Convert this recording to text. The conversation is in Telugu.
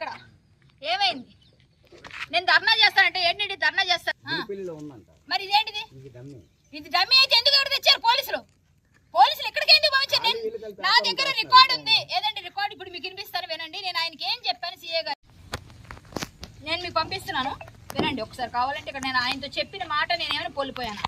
ఇక్కడ ఏమైంది? నేను ధర్నా చేస్తానంటే ఏంటి ధర్నా చేస్తాను? మరి ఇదేంటిది? ఇది డమ్మీ అయితే ఎందుకు ఎవరు తెచ్చారు? పోలీసులు ఇక్కడికి ఎందుకు పంపించారు? నా దగ్గర రికార్డు ఉంది. ఏదండి రికార్డు? ఇప్పుడు మీకు వినిపిస్తాను, వినండి. నేను ఆయనకి ఏం చెప్పాను సీఏ గారు, నేను మీకు పంపిస్తున్నాను, వినండి ఒకసారి. కావాలంటే ఇక్కడ నేను ఆయనతో చెప్పిన మాట నేనేమైనా కోల్పోయాను.